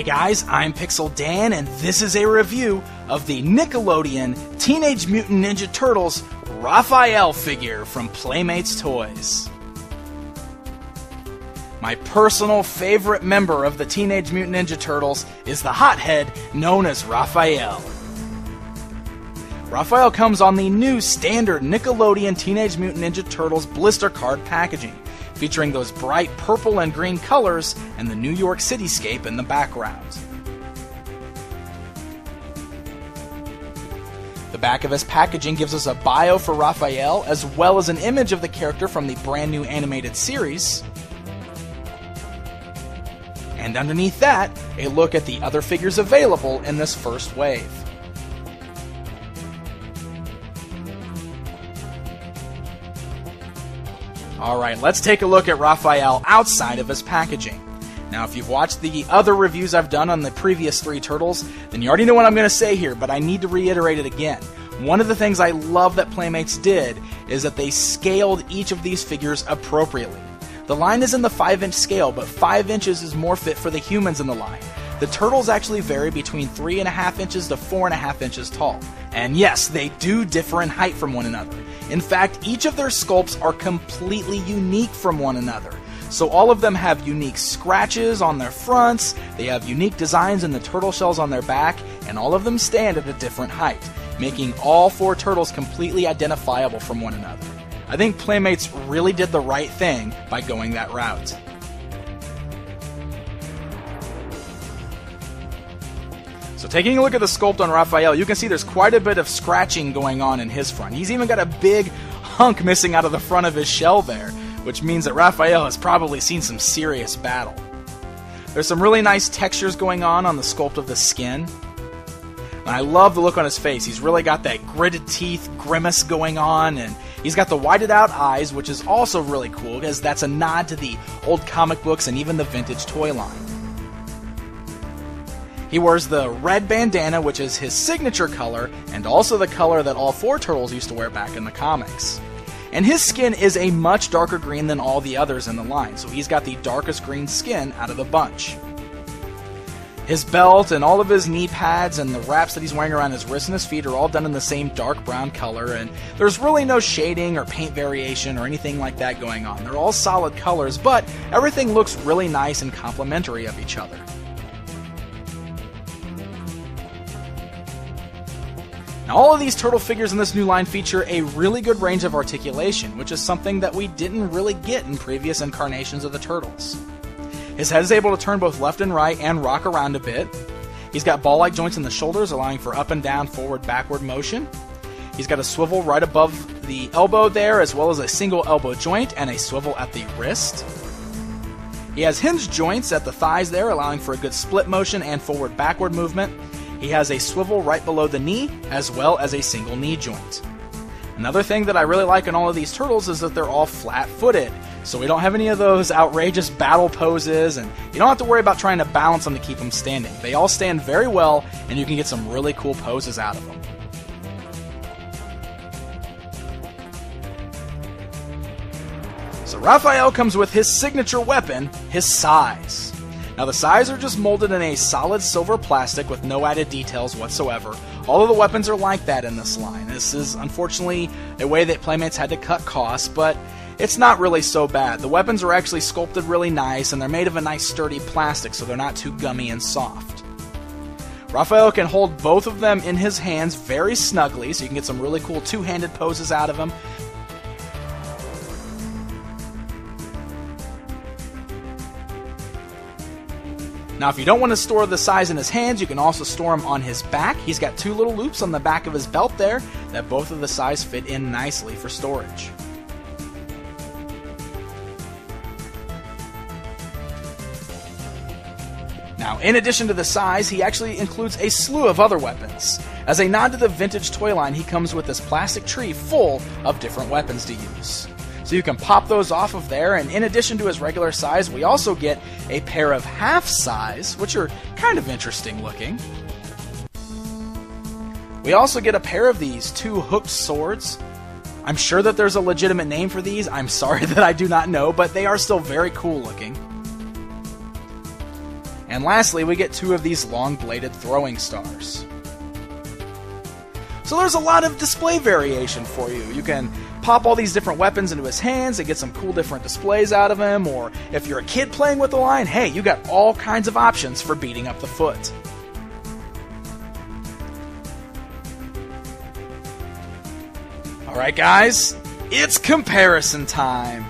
Hey guys, I'm Pixel Dan, and this is a review of the Nickelodeon Teenage Mutant Ninja Turtles Raphael figure from Playmates Toys. My personal favorite member of the Teenage Mutant Ninja Turtles is the hothead known as Raphael. Raphael comes on the new standard Nickelodeon Teenage Mutant Ninja Turtles blister card packaging, featuring those bright purple and green colors and the New York cityscape in the background. The back of his packaging gives us a bio for Raphael, as well as an image of the character from the brand new animated series. And underneath that, a look at the other figures available in this first wave. Alright, let's take a look at Raphael outside of his packaging. Now, if you've watched the other reviews I've done on the previous three turtles, then you already know what I'm going to say here, but I need to reiterate it again. One of the things I love that Playmates did is that they scaled each of these figures appropriately. The line is in the 5-inch scale, but 5 inches is more fit for the humans in the line. The turtles actually vary between 3.5 inches to 4.5 inches tall. And yes, they do differ in height from one another. In fact, each of their sculpts are completely unique from one another. So all of them have unique scratches on their fronts, they have unique designs in the turtle shells on their back, and all of them stand at a different height, making all 4 turtles completely identifiable from one another. I think Playmates really did the right thing by going that route. So taking a look at the sculpt on Raphael, you can see there's quite a bit of scratching going on in his front. He's even got a big hunk missing out of the front of his shell there, which means that Raphael has probably seen some serious battle. There's some really nice textures going on the sculpt of the skin. And I love the look on his face. He's really got that gritted teeth grimace going on, and he's got the whited out eyes, which is also really cool because that's a nod to the old comic books and even the vintage toy line. He wears the red bandana, which is his signature color, and also the color that all 4 turtles used to wear back in the comics. And his skin is a much darker green than all the others in the line, so he's got the darkest green skin out of the bunch. His belt and all of his knee pads and the wraps that he's wearing around his wrists and his feet are all done in the same dark brown color, and there's really no shading or paint variation or anything like that going on. They're all solid colors, but everything looks really nice and complementary of each other. Now, all of these turtle figures in this new line feature a really good range of articulation, which is something that we didn't really get in previous incarnations of the turtles. His head is able to turn both left and right and rock around a bit. He's got ball-like joints in the shoulders, allowing for up and down, forward, backward motion. He's got a swivel right above the elbow there, as well as a single elbow joint and a swivel at the wrist. He has hinged joints at the thighs there, allowing for a good split motion and forward-backward movement. He has a swivel right below the knee, as well as a single knee joint. Another thing that I really like in all of these turtles is that they're all flat-footed, so we don't have any of those outrageous battle poses, and you don't have to worry about trying to balance them to keep them standing. They all stand very well, and you can get some really cool poses out of them. So Raphael comes with his signature weapon, his sais. Now, the sais are just molded in a solid silver plastic with no added details whatsoever. All of the weapons are like that in this line. This is unfortunately a way that Playmates had to cut costs, but it's not really so bad. The weapons are actually sculpted really nice, and they're made of a nice sturdy plastic, so they're not too gummy and soft. Raphael can hold both of them in his hands very snugly, so you can get some really cool two-handed poses out of him. Now, if you don't want to store the sais in his hands, you can also store them on his back. He's got 2 little loops on the back of his belt there that both of the sais fit in nicely for storage. Now, in addition to the sais, he actually includes a slew of other weapons. As a nod to the vintage toy line, he comes with this plastic tree full of different weapons to use. So you can pop those off of there, and in addition to his regular sais, we also get a pair of half sais, which are kind of interesting looking. We also get a pair of these 2 hooked swords. I'm sure that there's a legitimate name for these. I'm sorry that I do not know, but they are still very cool looking. And lastly, we get 2 of these long-bladed throwing stars. So there's a lot of display variation for you. You can pop all these different weapons into his hands and get some cool different displays out of him, or if you're a kid playing with the line, hey, you got all kinds of options for beating up the foot. Alright guys, it's comparison time!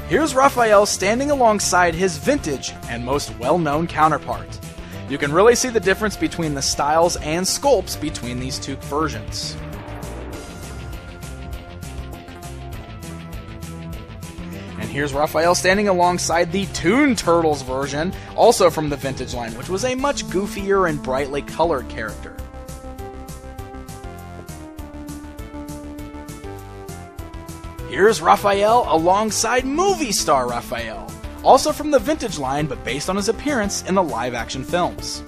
Here's Raphael standing alongside his vintage and most well-known counterpart. You can really see the difference between the styles and sculpts between these 2 versions. And here's Raphael standing alongside the Toon Turtles version, also from the vintage line, which was a much goofier and brightly colored character. Here's Raphael alongside movie star Raphael, also from the vintage line but based on his appearance in the live-action films.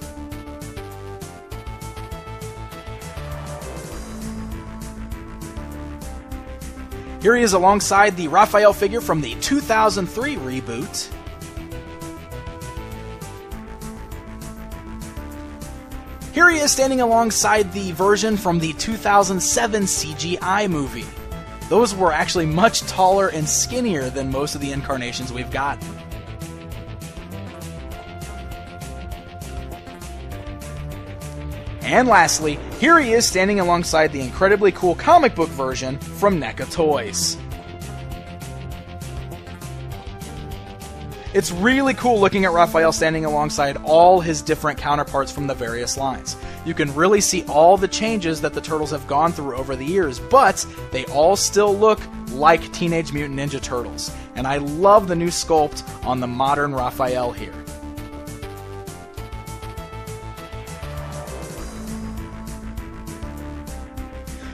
Here he is alongside the Raphael figure from the 2003 reboot. Here he is standing alongside the version from the 2007 CGI movie. Those were actually much taller and skinnier than most of the incarnations we've gotten. And lastly, here he is standing alongside the incredibly cool comic book version from NECA Toys. It's really cool looking at Raphael standing alongside all his different counterparts from the various lines. You can really see all the changes that the Turtles have gone through over the years, but they all still look like Teenage Mutant Ninja Turtles. And I love the new sculpt on the modern Raphael here.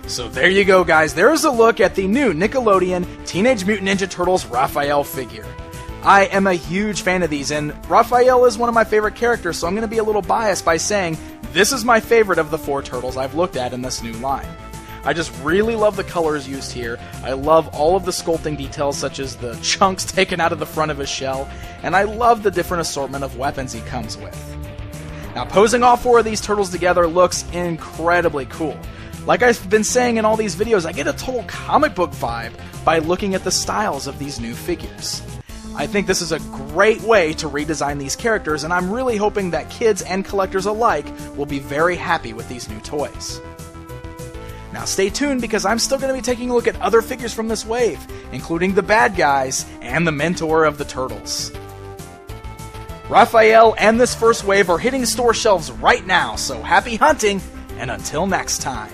So there you go, guys. There's a look at the new Nickelodeon Teenage Mutant Ninja Turtles Raphael figure. I am a huge fan of these, and Raphael is one of my favorite characters, so I'm going to be a little biased by saying this is my favorite of the 4 Turtles I've looked at in this new line. I just really love the colors used here. I love all of the sculpting details, such as the chunks taken out of the front of his shell, and I love the different assortment of weapons he comes with. Now, posing all 4 of these turtles together looks incredibly cool. Like I've been saying in all these videos, I get a total comic book vibe by looking at the styles of these new figures. I think this is a great way to redesign these characters, and I'm really hoping that kids and collectors alike will be very happy with these new toys. Now stay tuned, because I'm still going to be taking a look at other figures from this wave, including the bad guys and the mentor of the Turtles. Raphael and this first wave are hitting store shelves right now, so happy hunting, and until next time.